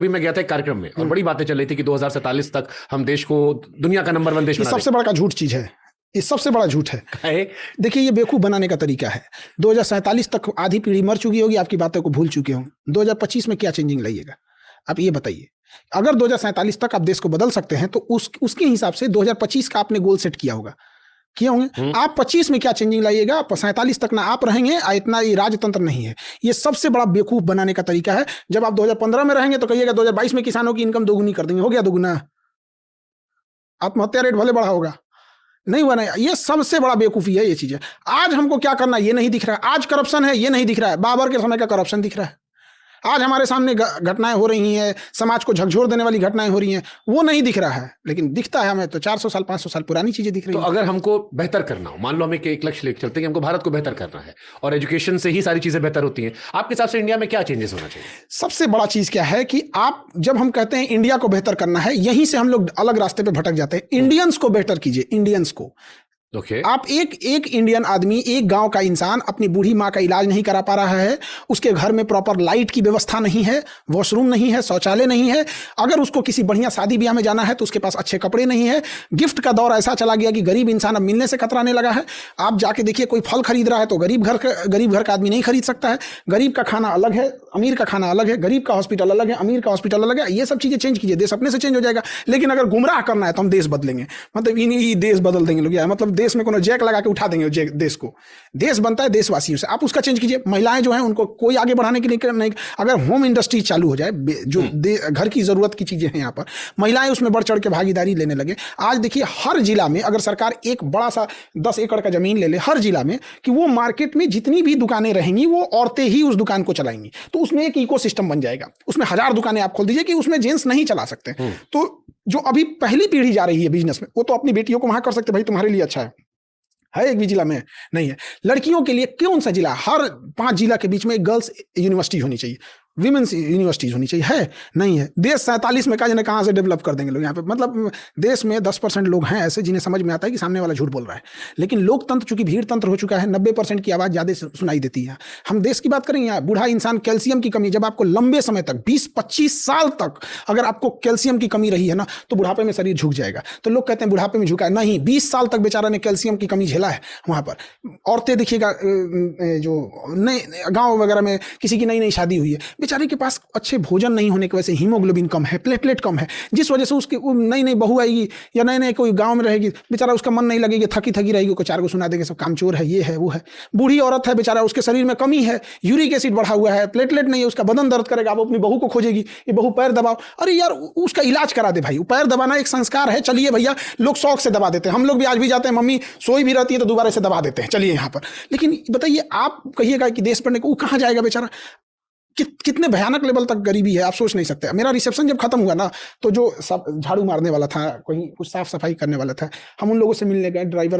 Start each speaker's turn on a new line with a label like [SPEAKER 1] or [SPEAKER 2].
[SPEAKER 1] अभी मैं गया था एक कार्यक्रम में और बड़ी बातें चल रही थी कि 2047 तक हम देश को दुनिया का नंबर 1 देश
[SPEAKER 2] ये
[SPEAKER 1] बना
[SPEAKER 2] सबसे बड़ा झूठ चीज है, ये सबसे बड़ा झूठ है।
[SPEAKER 1] देंगे।
[SPEAKER 2] देखिए, ये बेवकूफ बनाने का तरीका है। 2047 तक आधी पीढ़ी मर चुकी होगी, आपकी बातों को भूल चुके होंगे। 2025 में क्या चेंजिंग लाइएगा आप ये बताइए। अगर 2047 तक आप देश को बदल सकते हैं तो उसके हिसाब से 2025 का आपने गोल सेट किया होगा, किए होंगे। आप 25 में क्या चेंजिंग लाइएगा, 47 तक ना आप रहेंगे, इतना ये राजतंत्र नहीं है। ये सबसे बड़ा बेवकूफ बनाने का तरीका है। जब आप 2015 में रहेंगे तो कहिएगा 2022 में किसानों की इनकम दोगुनी कर देंगे। हो गया दोगुना, आत्महत्या रेट भले बढ़ा होगा, नहीं हुआ। नहीं, ये सबसे बड़ा बेवकूफी है ये चीजें। आज हमको क्या करना ये नहीं दिख रहा है। आज करप्शन है ये नहीं दिख रहा है, बाबर के समय का करप्शन दिख रहा है। आज हमारे सामने घटनाएं हो रही हैं, समाज को झकझोर देने वाली घटनाएं हो रही हैं, वो नहीं दिख रहा है। लेकिन दिखता है हमें तो 400 साल 500 साल पुरानी चीजें दिख रही हैं।
[SPEAKER 1] तो अगर हमको बेहतर करना हो, मान लो हमें एक लक्ष्य लेकर चलते हैं कि हमको भारत को बेहतर करना है और एजुकेशन से ही सारी चीजें बेहतर होती हैं, आपके हिसाब से इंडिया में क्या चेंजेस होना चाहिए?
[SPEAKER 2] सबसे बड़ा चीज क्या है कि आप जब हम कहते हैं इंडिया को बेहतर करना है, यहीं से हम लोग अलग रास्ते पे भटक जाते हैं। इंडियंस को बेहतर कीजिए, इंडियंस को। आप एक इंडियन आदमी, एक गांव का इंसान अपनी बूढ़ी माँ का इलाज नहीं करा पा रहा है, उसके घर में प्रॉपर लाइट की व्यवस्था नहीं है, वॉशरूम नहीं है, शौचालय नहीं है। अगर उसको किसी बढ़िया शादी ब्याह में जाना है तो उसके पास अच्छे कपड़े नहीं है। गिफ्ट का दौर ऐसा चला गया कि गरीब इंसान अब मिलने से कतराने लगा है। आप जाके देखिए, कोई फल खरीद रहा है तो गरीब घर का आदमी नहीं खरीद सकता है। गरीब का खाना अलग है, अमीर का खाना अलग है। गरीब का हॉस्पिटल अलग है, अमीर का हॉस्पिटल अलग है। ये सब चीजें चेंज कीजिए, देश अपने से चेंज हो जाएगा। लेकिन अगर गुमराह करना है तो हम देश बदलेंगे, मतलब इन्हीं देश बदल देंगे लोग, मतलब देश में कोनो जैक लगा के उठा देंगे देश को। देश बनता है देशवासियों से, आप उसका चेंज कीजिए। महिलाएं जो हैं उनको कोई आगे बढ़ाने के लिए नहीं। अगर होम इंडस्ट्री चालू हो जाए, जो घर की जरूरत की चीजें हैं यहाँ पर, महिलाएं उसमें बढ़ चढ़ के भागीदारी लेने लगे। आज देखिए, हर जिला में अगर सरकार एक बड़ा सा 10 एकड़ का जमीन ले ले हर जिला में, कि वो मार्केट में जितनी भी दुकानें रहेंगी वो औरतें ही उस दुकान को चलाएंगी, तो उसमें एक इकोसिस्टम बन जाएगा। उसमें 1000 दुकानें आप खोल दीजिए कि उसमें जेंट्स नहीं चला सकते। तो जो अभी पहली पीढ़ी जा रही है बिजनेस में, वो तो अपनी बेटियों को वहां कर सकते, भाई तुम्हारे लिए अच्छा है एक भी जिला में नहीं है। लड़कियों के लिए कौन सा जिला, हर 5 जिला के बीच में एक गर्ल्स यूनिवर्सिटी होनी चाहिए, विमेंस यूनिवर्सिटीज होनी चाहिए, है नहीं है। देश 47 में कहाँ से डेवलप कर देंगे लोग यहाँ पे। मतलब देश में 10% लोग हैं ऐसे जिन्हें समझ में आता है कि सामने वाला झूठ बोल रहा है। लेकिन लोकतंत्र चूंकि भीड़ तंत्र हो चुका है, 90% की आवाज़ ज़्यादा सुनाई देती है। हम देश की बात करें, यहाँ बूढ़ा इंसान, कैल्शियम की कमी, जब आपको लंबे समय तक 20-25 साल तक अगर आपको कैल्शियम की कमी रही है ना, तो बुढ़ापे में शरीर झुक जाएगा। तो लोग कहते हैं बुढ़ापे में झुका है, नहीं, 20 साल तक बेचारा ने कैल्शियम की कमी झेला है वहाँ पर। औरतें देखिएगा, जो नए गाँव वगैरह में किसी की नई नई शादी हुई है, बेचारे के पास अच्छे भोजन नहीं होने की वजह से हीमोग्लोबिन कम है, प्लेटलेट कम है, जिस वजह से उसकी नई नई बहू आएगी या नए नए कोई गांव में रहेगी, बेचारा उसका मन नहीं लगेगी, थकी थकी रहेगी, कोई 4 को सुना देंगे सब कामचोर है, ये है वो है। बूढ़ी औरत है बेचारा, उसके शरीर में कमी है, यूरिक एसिड बढ़ा हुआ है, प्लेटलेट नहीं है, उसका बदन दर्द करेगा, वो अपनी बहू को खोजेगी, ये बहू पैर दबाओ। अरे यार, उसका इलाज करा दे भाई। पैर दबाना एक संस्कार है, चलिए भैया, लोग शौक से दबा देते हैं। हम लोग भी आज भी जाते हैं, मम्मी सोई भी रहती है तो दोबारा से दबा देते हैं, चलिए यहाँ पर। लेकिन बताइए, आप कहिएगा कि देश पढ़ने को, वो कहाँ जाएगा बेचारा? कितने भयानक लेवल तक गरीबी है, आप सोच नहीं सकते। मेरा रिसेप्शन जब खत्म हुआ ना, तो जो सब झाड़ू मारने वाला था, कोई कुछ साफ सफाई करने वाला था, हम उन लोगों से मिलने गए, ड्राइवर